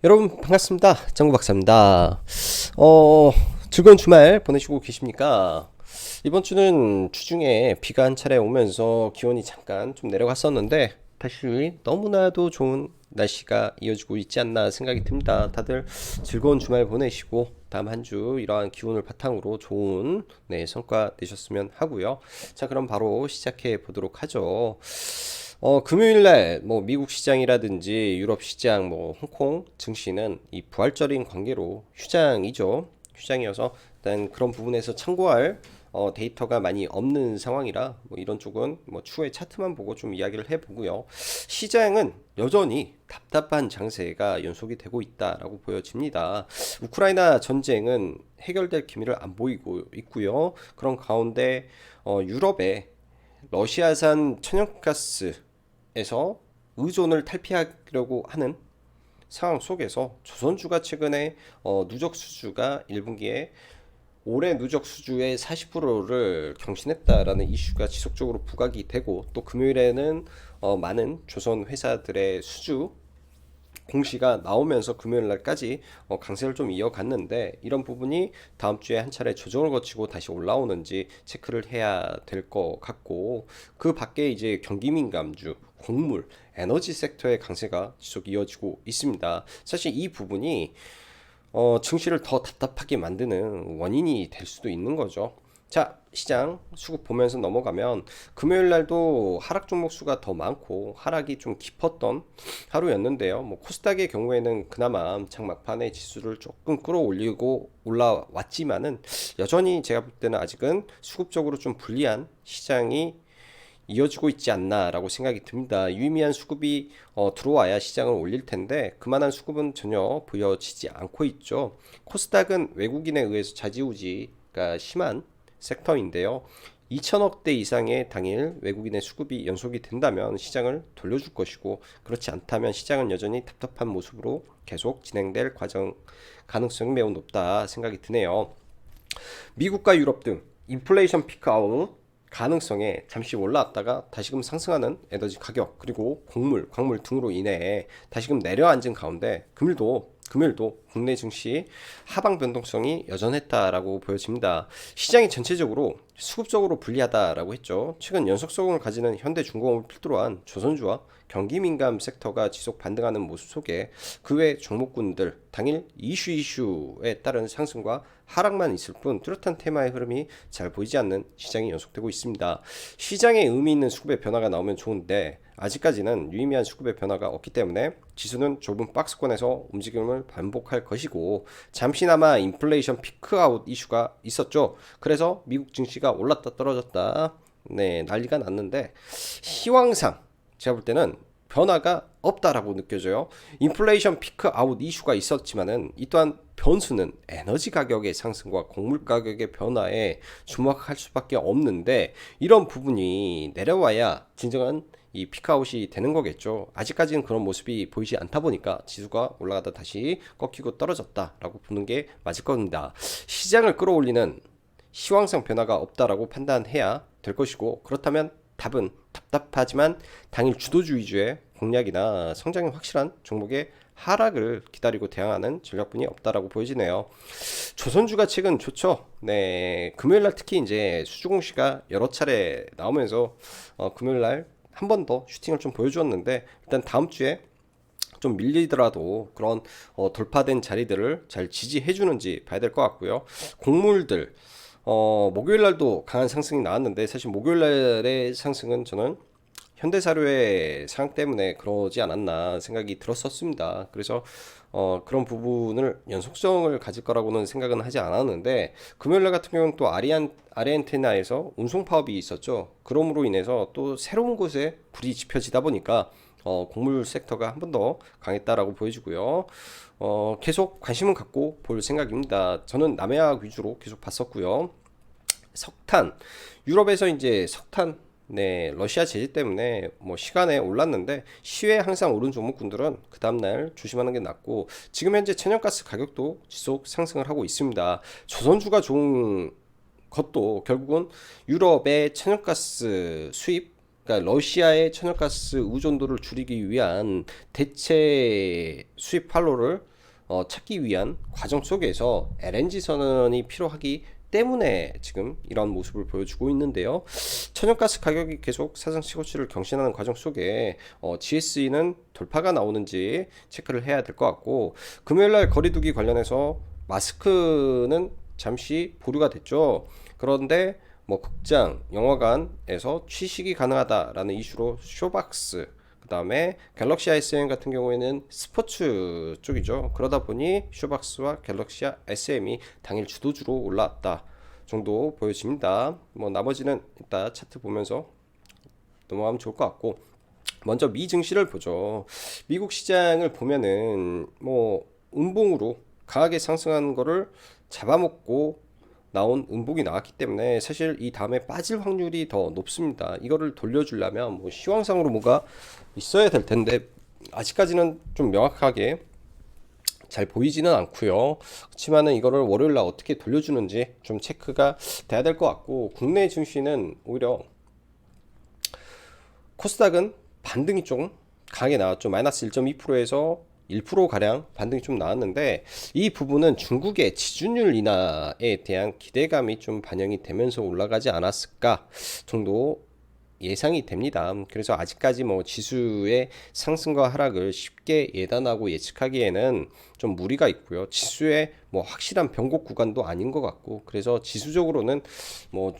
여러분 반갑습니다. 정구 박사입니다. 즐거운 주말 보내시고 계십니까? 이번 주는 주중에 비가 한 차례 오면서 기온이 잠깐 좀 내려갔었는데 다시 너무나도 좋은 날씨가 이어지고 있지 않나 생각이 듭니다. 다들 즐거운 주말 보내시고 다음 한 주 이러한 기온을 바탕으로 좋은 성과 내셨으면 하고요. 자, 그럼 바로 시작해 보도록 하죠. 금요일날 뭐 미국 시장이라든지 유럽 시장, 뭐 홍콩 증시는 이 부활절인 관계로 휴장이죠. 휴장이어서 일단 그런 부분에서 참고할 데이터가 많이 없는 상황이라 뭐 이런 쪽은 뭐 추후에 차트만 보고 좀 이야기를 해보고요. 시장은 여전히 답답한 장세가 연속이 되고 있다라고 보여집니다. 우크라이나 전쟁은 해결될 기미를 안 보이고 있고요. 그런 가운데 유럽의 러시아산 천연가스에서 의존을 탈피하려고 하는 상황 속에서 조선주가 최근에 누적 수주가 1분기에 올해 누적 수주의 40%를 경신했다라는 이슈가 지속적으로 부각이 되고, 또 금요일에는 많은 조선 회사들의 수주 공시가 나오면서 금요일 날까지 강세를 좀 이어갔는데, 이런 부분이 다음 주에 한 차례 조정을 거치고 다시 올라오는지 체크를 해야 될 것 같고, 그 밖에 이제 경기 민감주, 곡물, 에너지 섹터의 강세가 지속 이어지고 있습니다. 사실 이 부분이 증시를 더 답답하게 만드는 원인이 될 수도 있는 거죠. 자, 시장 수급 보면서 넘어가면 금요일 날도 하락 종목 수가 더 많고 하락이 좀 깊었던 하루였는데요. 뭐 코스닥의 경우에는 그나마 장막판에 지수를 조금 끌어올리고 올라왔지만은 여전히 제가 볼 때는 아직은 수급적으로 좀 불리한 시장이 이어지고 있지 않나라고 생각이 듭니다. 유의미한 수급이 들어와야 시장을 올릴 텐데 그만한 수급은 전혀 보여지지 않고 있죠. 코스닥은 외국인에 의해서 좌지우지가 심한 섹터인데요. 2천억대 이상의 당일 외국인의 수급이 연속이 된다면 시장을 돌려줄 것이고, 그렇지 않다면 시장은 여전히 답답한 모습으로 계속 진행될 과정 가능성이 매우 높다 생각이 드네요. 미국과 유럽 등 인플레이션 피크아웃 가능성에 잠시 올라왔다가 다시금 상승하는 에너지 가격, 그리고 곡물, 광물 등으로 인해 다시금 내려앉은 가운데 금요일도 국내 증시 하방 변동성이 여전했다라고 보여집니다. 시장이 전체적으로 수급적으로 불리하다라고 했죠. 최근 연속성을 가지는 현대중공업을 필두로 한 조선주와 경기 민감 섹터가 지속 반등하는 모습 속에 그 외 종목군들 당일 이슈에 따른 상승과 하락만 있을 뿐 뚜렷한 테마의 흐름이 잘 보이지 않는 시장이 연속되고 있습니다. 시장에 의미 있는 수급의 변화가 나오면 좋은데 아직까지는 유의미한 수급의 변화가 없기 때문에 지수는 좁은 박스권에서 움직임을 반복할 것이고, 잠시나마 인플레이션 피크아웃 이슈가 있었죠. 그래서 미국 증시가 올랐다 떨어졌다 난리가 났는데, 시황상 제가 볼 때는 변화가 없다라고 느껴져요. 인플레이션 피크 아웃 이슈가 있었지만은 이 또한 변수는 에너지 가격의 상승과 곡물 가격의 변화에 주목할 수밖에 없는데, 이런 부분이 내려와야 진정한 이 피크아웃이 되는 거겠죠. 아직까지는 그런 모습이 보이지 않다 보니까 지수가 올라가다 다시 꺾이고 떨어졌다라고 보는 게 맞을 겁니다. 시장을 끌어올리는 시황상 변화가 없다라고 판단해야 될 것이고, 그렇다면 답은 답답하지만 당일 주도주의주의 공략이나 성장이 확실한 종목의 하락을 기다리고 대응하는 전략분이 없다라고 보여지네요. 조선주가 최근 좋죠. 금요일날 특히 이제 수주 공시가 여러 차례 나오면서 금요일날 한 번 더 슈팅을 좀 보여주었는데, 일단 다음 주에 좀 밀리더라도 그런 돌파된 자리들을 잘 지지해 주는지 봐야 될 것 같고요. 곡물들 목요일 날도 강한 상승이 나왔는데, 사실 목요일 날의 상승은 저는 현대사료의 상황 때문에 그러지 않았나 생각이 들었었습니다. 그래서 그런 부분을 연속성을 가질 거라고는 생각은 하지 않았는데, 금요일날 같은 경우는 또 아르헨티나에서 운송 파업이 있었죠. 그럼으로 인해서 또 새로운 곳에 불이 지펴지다 보니까 곡물 섹터가 한 번 더 강했다라고 보여지고요. 계속 관심은 갖고 볼 생각입니다. 저는 남해악 위주로 계속 봤었고요. 석탄, 유럽에서 이제 석탄 러시아 제재 때문에 뭐 시간에 올랐는데, 시외 항상 오른 종목군들은 그 다음날 조심하는 게 낫고, 지금 현재 천연가스 가격도 지속 상승을 하고 있습니다. 조선주가 좋은 것도 결국은 유럽의 천연가스 수입, 그러니까 러시아의 천연가스 의존도를 줄이기 위한 대체 수입 활로를 찾기 위한 과정 속에서 LNG 선언이 필요하기 때문에 지금 이런 모습을 보여주고 있는데요. 천연가스 가격이 계속 사상 최고치를 경신하는 과정 속에 GSE는 돌파가 나오는지 체크를 해야 될 것 같고, 금요일날 거리두기 관련해서 마스크는 잠시 보류가 됐죠. 그런데 뭐 극장, 영화관에서 취식이 가능하다라는 이슈로 쇼박스, 그 다음에 갤럭시 SM 같은 경우에는 스포츠 쪽이죠. 그러다 보니 쇼박스와 갤럭시 SM이 당일 주도주로 올라왔다 정도 보여집니다. 뭐 나머지는 이따 차트 보면서 넘어가면 좋을 것 같고, 먼저 미 증시를 보죠. 미국 시장을 보면은 뭐 음봉으로 강하게 상승하는 거를 잡아먹고 나온 음봉이 나왔기 때문에 사실 이 다음에 빠질 확률이 더 높습니다. 이거를 돌려주려면 뭐 시황상으로 뭐가 있어야 될 텐데 아직까지는 좀 명확하게 잘 보이지는 않고요. 그렇지만은 이거를 월요일 날 어떻게 돌려주는지 좀 체크가 돼야 될 것 같고, 국내 증시는 오히려 코스닥은 반등이 좀 강하게 나왔죠. 마이너스 1.2%에서 1% 가량 반등이 좀 나왔는데, 이 부분은 중국의 지준율 인하에 대한 기대감이 좀 반영이 되면서 올라가지 않았을까 정도 예상이 됩니다. 그래서 아직까지 뭐 지수의 상승과 하락을 쉽게 예단하고 예측하기에는 좀 무리가 있고요. 지수의 뭐 확실한 변곡 구간도 아닌 것 같고, 그래서 지수적으로는 뭐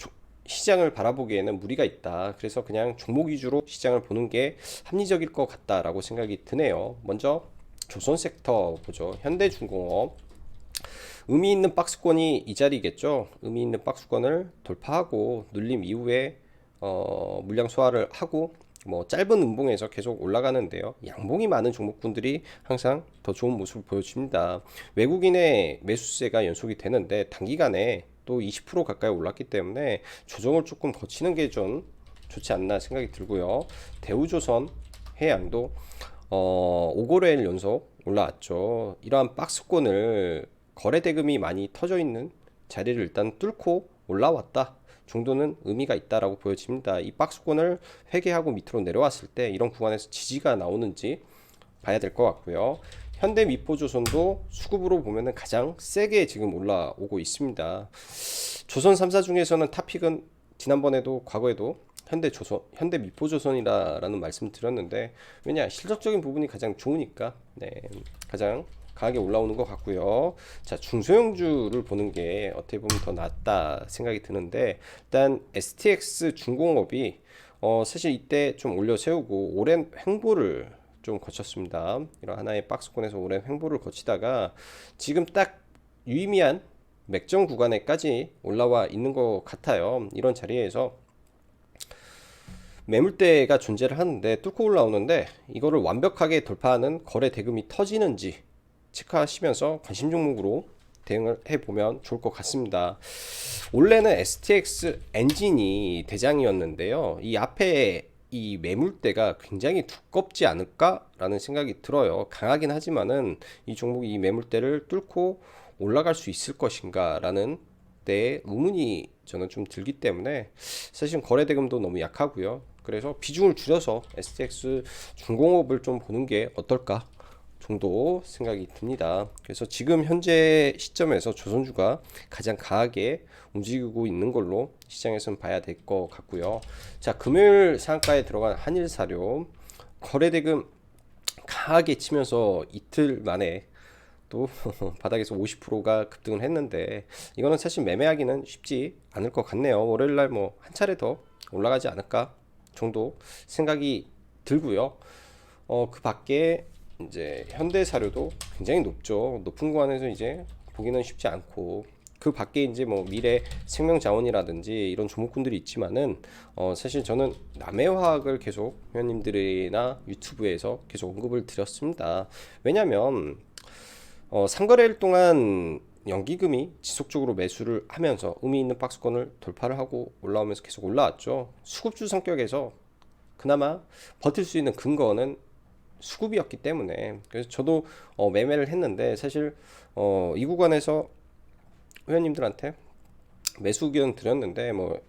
시장을 바라보기에는 무리가 있다. 그래서 그냥 종목 위주로 시장을 보는 게 합리적일 것 같다라고 생각이 드네요. 먼저 조선 섹터 보죠. 현대중공업. 의미 있는 박스권이 이 자리겠죠. 의미 있는 박스권을 돌파하고 눌림 이후에 물량 소화를 하고 뭐 짧은 음봉에서 계속 올라가는데요. 양봉이 많은 종목군들이 항상 더 좋은 모습을 보여줍니다. 외국인의 매수세가 연속이 되는데 단기간에 또 20% 가까이 올랐기 때문에 조정을 조금 거치는 게 좀 좋지 않나 생각이 들고요. 대우조선 해양도 5거래일 연속 올라왔죠. 이러한 박스권을 거래 대금이 많이 터져 있는 자리를 일단 뚫고 올라왔다 정도는 의미가 있다라고 보여집니다. 이 박스권을 회개하고 밑으로 내려왔을 때 이런 구간에서 지지가 나오는지 봐야 될 것 같고요. 현대미포조선도 수급으로 보면은 가장 세게 지금 올라오고 있습니다. 조선 3사 중에서는 탑픽은 지난번에도 과거에도 현대미포조선이라는 말씀 드렸는데, 왜냐 실적적인 부분이 가장 좋으니까 가장 강하게 올라오는 것 같고요. 자, 중소형주를 보는 게 어떻게 보면 더 낫다 생각이 드는데, 일단 STX 중공업이 사실 이때 좀 올려 세우고 오랜 횡보를 좀 거쳤습니다. 이런 하나의 박스권에서 오랜 횡보를 거치다가 지금 딱 유의미한 맥점 구간에까지 올라와 있는 것 같아요. 이런 자리에서 매물대가 존재를 하는데 뚫고 올라오는데, 이거를 완벽하게 돌파하는 거래 대금이 터지는지 체크하시면서 관심 종목으로 대응을 해보면 좋을 것 같습니다. 원래는 STX 엔진이 대장이었는데요. 이 앞에 이 매물대가 굉장히 두껍지 않을까라는 생각이 들어요. 강하긴 하지만은 이 종목이 이 매물대를 뚫고 올라갈 수 있을 것인가라는 데 의문이 저는 좀 들기 때문에 사실 거래 대금도 너무 약하고요. 그래서 비중을 줄여서 STX 중공업을 좀 보는 게 어떨까 정도 생각이 듭니다. 그래서 지금 현재 시점에서 조선주가 가장 강하게 움직이고 있는 걸로 시장에서는 봐야 될 것 같고요. 자, 금요일 상가에 들어간 한일사료 거래대금 강하게 치면서 이틀 만에 또 바닥에서 50%가 급등을 했는데, 이거는 사실 매매하기는 쉽지 않을 것 같네요. 월요일날 뭐 한 차례 더 올라가지 않을까 정도 생각이 들고요. 그 밖에 이제 현대사료도 굉장히 높죠. 높은 구간에서 이제 보기는 쉽지 않고, 그 밖에 이제 뭐 미래 생명자원이라든지 이런 종목군들이 있지만은 사실 저는 남해화학을 계속 회원님들이나 유튜브에서 계속 언급을 드렸습니다. 왜냐면 3거래일 동안 연기금이 지속적으로 매수를 하면서 의미 있는 박스권을 돌파를 하고 올라오면서 계속 올라왔죠. 수급주 성격에서 그나마 버틸 수 있는 근거는 수급이었기 때문에, 그래서 저도 매매를 했는데, 사실 이 구간에서 회원님들한테 매수 의견 드렸는데 뭐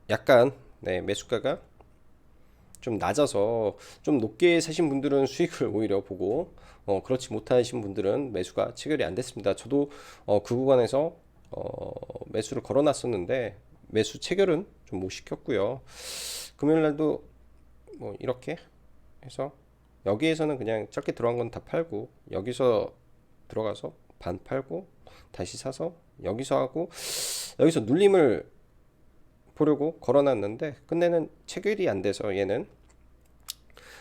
약간 매수가가 좀 낮아서 좀 높게 사신 분들은 수익을 오히려 보고 그렇지 못하신 분들은 매수가 체결이 안 됐습니다. 저도 그 구간에서 매수를 걸어놨었는데 매수 체결은 좀 못 시켰고요. 금요일 날도 뭐 이렇게 해서 여기에서는 그냥 짧게 들어간 건 다 팔고 여기서 들어가서 반 팔고 다시 사서 여기서 하고 여기서 눌림을 보려고 걸어놨는데 끝내는 체결이 안 돼서 얘는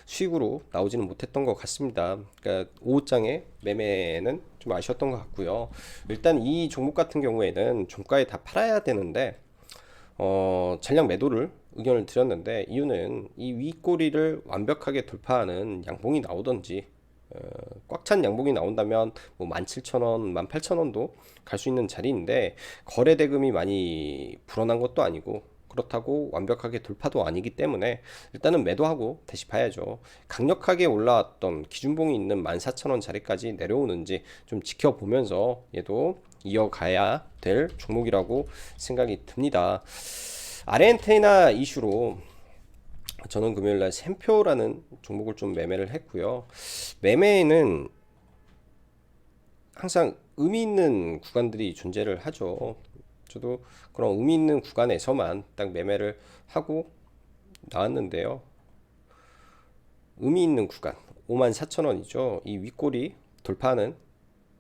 수익으로 나오지는 못했던 것 같습니다. 그러니까 5장의 매매는 좀 아쉬웠던 것 같고요. 일단 이 종목 같은 경우에는 종가에 다 팔아야 되는데 전량 매도를 의견을 드렸는데 이유는 이 윗꼬리를 완벽하게 돌파하는 양봉이 나오던지 꽉 찬 양봉이 나온다면 뭐 17,000원, 18,000원도 갈 수 있는 자리인데 거래 대금이 많이 불어난 것도 아니고 그렇다고 완벽하게 돌파도 아니기 때문에 일단은 매도하고 다시 봐야죠. 강력하게 올라왔던 기준봉이 있는 14,000원 자리까지 내려오는지 좀 지켜보면서 얘도 이어가야 될 종목이라고 생각이 듭니다. 아르헨티나 이슈로 저는 금요일날 샘표라는 종목을 좀 매매를 했고요. 매매에는 항상 의미 있는 구간들이 존재를 하죠. 저도 그런 의미 있는 구간에서만 딱 매매를 하고 나왔는데요. 의미 있는 구간 54,000원이죠. 이 윗꼬리 돌파하는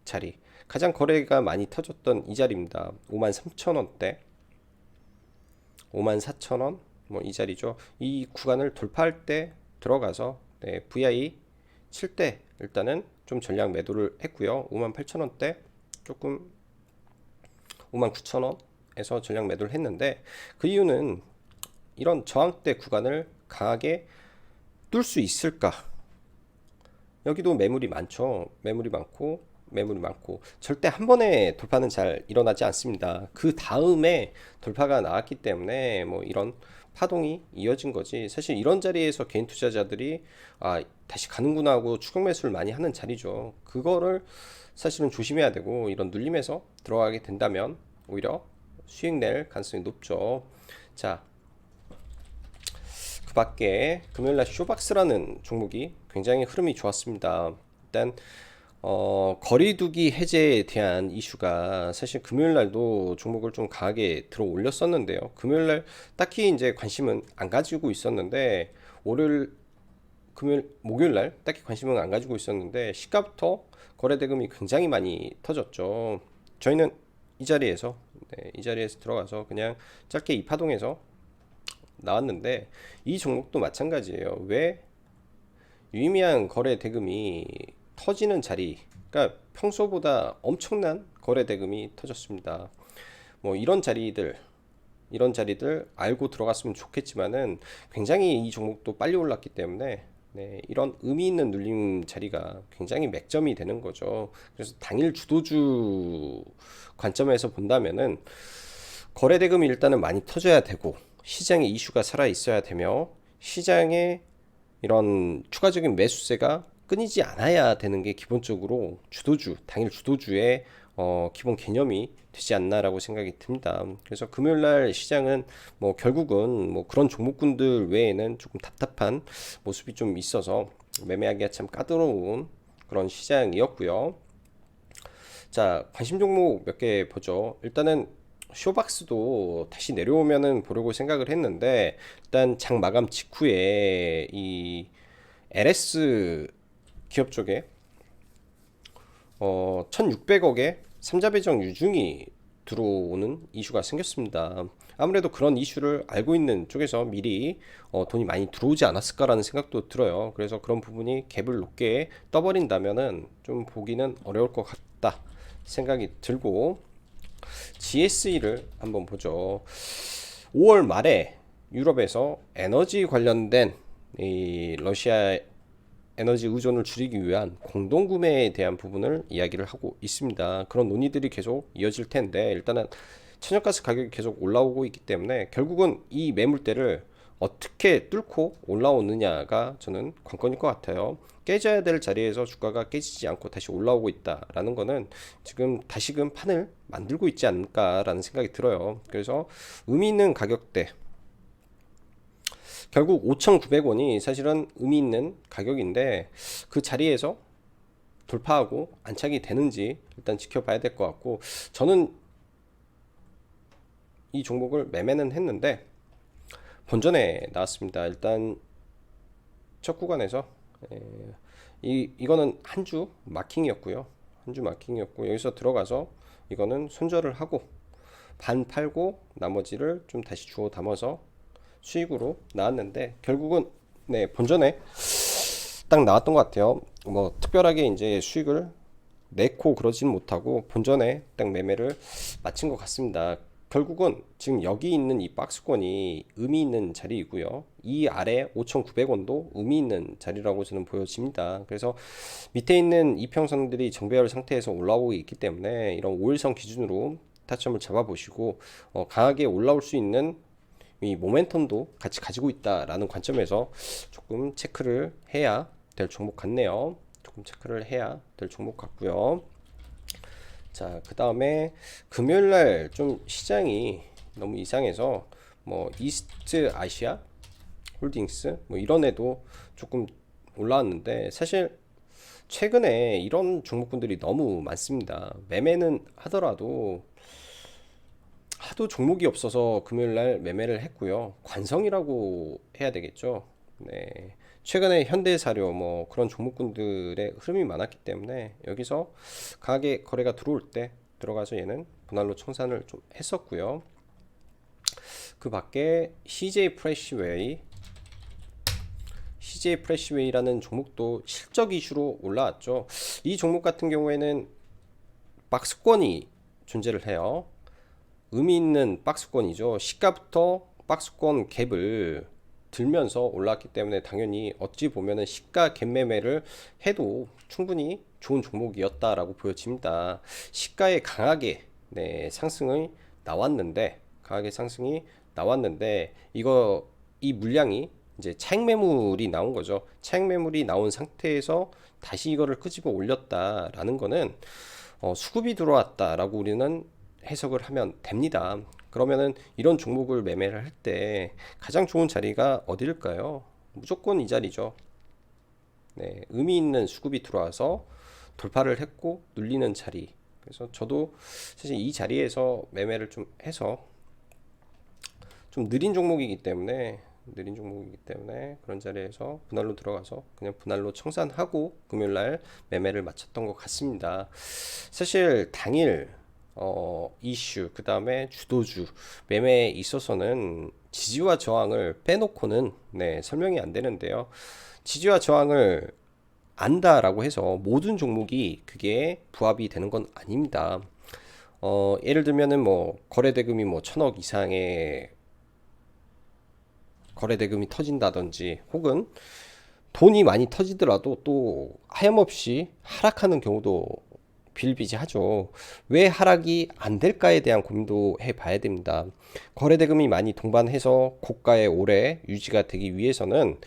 자리 가장 거래가 많이 터졌던 이 자리입니다. 53,000원대 54,000원 뭐 이 자리죠. 이 구간을 돌파할 때 들어가서 VI 칠 때 일단은 좀 전량 매도를 했고요. 58,000원대 조금 59,000원에서 전량 매도를 했는데 그 이유는 이런 저항대 구간을 강하게 뚫을 수 있을까? 여기도 매물이 많죠. 매물이 많고 절대 한 번에 돌파는 잘 일어나지 않습니다. 그 다음에 돌파가 나왔기 때문에 뭐 이런 파동이 이어진 거지. 사실 이런 자리에서 개인 투자자들이 다시 가는구나 하고 추격 매수를 많이 하는 자리죠. 그거를 사실은 조심해야 되고 이런 눌림에서 들어가게 된다면 오히려 수익 낼 가능성이 높죠. 자, 그 밖에 금요일날 쇼박스라는 종목이 굉장히 흐름이 좋았습니다. 일단 거리두기 해제에 대한 이슈가 사실 금요일날도 종목을 좀 강하게 들어 올렸었는데요. 금요일날 딱히 이제 관심은 안 가지고 있었는데 월요일, 금요일, 목요일날 딱히 관심은 안 가지고 있었는데 시가부터 거래 대금이 굉장히 많이 터졌죠. 저희는 이 자리에서 들어가서 그냥 짧게 이 파동에서 나왔는데 이 종목도 마찬가지예요. 왜 유의미한 거래 대금이 터지는 자리, 그러니까 평소보다 엄청난 거래 대금이 터졌습니다. 뭐 이런 자리들 알고 들어갔으면 좋겠지만은 굉장히 이 종목도 빨리 올랐기 때문에 이런 의미 있는 눌림 자리가 굉장히 맥점이 되는 거죠. 그래서 당일 주도주 관점에서 본다면은 거래 대금이 일단은 많이 터져야 되고 시장에 이슈가 살아 있어야 되며 시장에 이런 추가적인 매수세가 끊이지 않아야 되는 게 기본적으로 당일 주도주의 기본 개념이 되지 않나라고 생각이 듭니다. 그래서 금요일날 시장은 뭐 결국은 뭐 그런 종목군들 외에는 조금 답답한 모습이 좀 있어서 매매하기가 참 까다로운 그런 시장이었고요. 자, 관심 종목 몇 개 보죠. 일단은 쇼박스도 다시 내려오면은 보려고 생각을 했는데 일단 장 마감 직후에 이 LS 기업 쪽에 1600억의 삼자 배정 유중이 들어오는 이슈가 생겼습니다. 아무래도 그런 이슈를 알고 있는 쪽에서 미리 돈이 많이 들어오지 않았을까라는 생각도 들어요. 그래서 그런 부분이 갭을 높게 떠버린다면은 좀 보기는 어려울 것 같다 생각이 들고 GSE를 한번 보죠. 5월 말에 유럽에서 에너지 관련된 이 러시아 에너지 의존을 줄이기 위한 공동구매에 대한 부분을 이야기를 하고 있습니다. 그런 논의들이 계속 이어질 텐데 일단은 천연가스 가격이 계속 올라오고 있기 때문에 결국은 이 매물대를 어떻게 뚫고 올라오느냐가 저는 관건일 것 같아요. 깨져야 될 자리에서 주가가 깨지지 않고 다시 올라오고 있다라는 거는 지금 다시금 판을 만들고 있지 않을까라는 생각이 들어요. 그래서 의미 있는 가격대 결국 5,900원이 사실은 의미 있는 가격인데 그 자리에서 돌파하고 안착이 되는지 일단 지켜봐야 될 것 같고, 저는 이 종목을 매매는 했는데 본전에 나왔습니다. 일단 첫 구간에서 이거는 한 주 마킹이었고요. 한 주 마킹이었고, 여기서 들어가서 이거는 손절을 하고 반 팔고 나머지를 좀 다시 주워 담아서 수익으로 나왔는데, 결국은 네, 본전에 딱 나왔던 것 같아요. 뭐 특별하게 이제 수익을 내고 그러진 못하고 본전에 딱 매매를 마친 것 같습니다. 결국은 지금 여기 있는 이 박스권이 의미 있는 자리이고요. 이 아래 5,900원도 의미 있는 자리라고 저는 보여집니다. 그래서 밑에 있는 이평선들이 정배열 상태에서 올라오고 있기 때문에 이런 5일선 기준으로 타점을 잡아보시고, 강하게 올라올 수 있는 이 모멘텀도 같이 가지고 있다라는 관점에서 조금 체크를 해야 될 종목 같네요. 조금 체크를 해야 될 종목 같고요. 자, 그 다음에 금요일날 좀 시장이 너무 이상해서 뭐 이스트 아시아 홀딩스 뭐 이런 애도 조금 올라왔는데, 사실 최근에 이런 종목군들이 너무 많습니다. 매매는 하더라도 하도 종목이 없어서 금요일날 매매를 했고요. 관성이라고 해야 되겠죠. 네. 최근에 현대사료 뭐 그런 종목군들의 흐름이 많았기 때문에 여기서 강하게 거래가 들어올 때 들어가서 얘는 분할로 청산을 좀 했었고요. 그 밖에 CJ 프레시웨이라는 종목도 실적 이슈로 올라왔죠. 이 종목 같은 경우에는 박스권이 존재를 해요. 의미 있는 박스권이죠. 시가부터 박스권 갭을 들면서 올랐기 때문에 당연히 어찌 보면은 시가 갭 매매를 해도 충분히 좋은 종목이었다라고 보여집니다. 시가에 강하게 상승이 나왔는데, 이 물량이 이제 차익 매물이 나온 거죠. 차익 매물이 나온 상태에서 다시 이거를 끄집어 올렸다라는 거는 수급이 들어왔다라고 우리는 해석을 하면 됩니다. 그러면은 이런 종목을 매매를 할 때 가장 좋은 자리가 어디일까요? 무조건 이 자리죠. 네, 의미 있는 수급이 들어와서 돌파를 했고 눌리는 자리. 그래서 저도 사실 이 자리에서 매매를 좀 해서, 좀 느린 종목이기 때문에 그런 자리에서 분할로 들어가서 그냥 분할로 청산하고 금요일날 매매를 마쳤던 것 같습니다. 사실 당일 이슈, 그 다음에 주도주 매매에 있어서는 지지와 저항을 빼놓고는 설명이 안 되는데요. 지지와 저항을 안다라고 해서 모든 종목이 그게 부합이 되는 건 아닙니다. 예를 들면은 뭐 거래대금이 뭐 1,000억 이상의 거래대금이 터진다든지, 혹은 돈이 많이 터지더라도 또 하염없이 하락하는 경우도 비일비재하죠. 왜 하락이 안 될까에 대한 고민도 해봐야 됩니다. 거래대금이 많이 동반해서 고가의 오래 유지가 되기 위해서는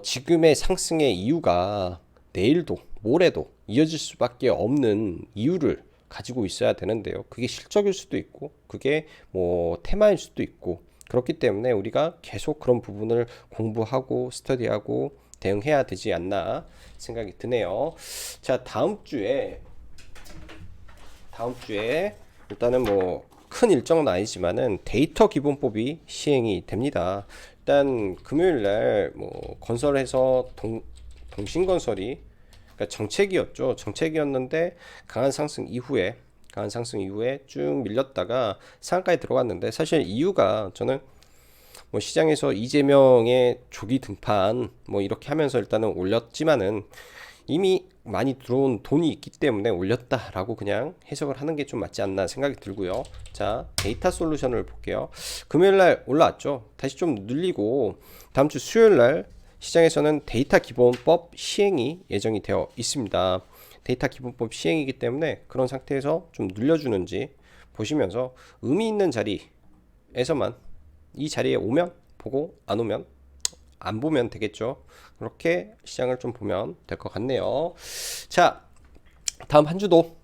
지금의 상승의 이유가 내일도 모레도 이어질 수밖에 없는 이유를 가지고 있어야 되는데요. 그게 실적일 수도 있고 그게 뭐 테마일 수도 있고, 그렇기 때문에 우리가 계속 그런 부분을 공부하고 스터디하고 대응해야 되지 않나 생각이 드네요. 자, 다음 주에 일단은 뭐 큰 일정은 아니지만은 데이터 기본법이 시행이 됩니다. 일단 금요일 날뭐 건설에서 동신건설이, 그러니까 정책이었는데 강한 상승 이후에 쭉 밀렸다가 상한가에 들어갔는데, 사실 이유가 저는 뭐 시장에서 이재명의 조기 등판 뭐 이렇게 하면서 일단은 올렸지만은 이미 많이 들어온 돈이 있기 때문에 올렸다라고 그냥 해석을 하는 게 좀 맞지 않나 생각이 들고요. 자, 데이터 솔루션을 볼게요. 금요일날 올라왔죠. 다시 좀 눌리고 다음 주 수요일날 시장에서는 데이터 기본법 시행이 예정이 되어 있습니다. 데이터 기본법 시행이기 때문에 그런 상태에서 좀 눌려주는지 보시면서 의미 있는 자리에서만, 이 자리에 오면 보고 안 보면 되겠죠. 그렇게 시장을 좀 보면 될 것 같네요. 자, 다음 한 주도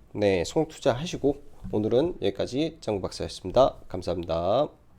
송 투자하시고, 오늘은 여기까지 장구 박사였습니다. 감사합니다.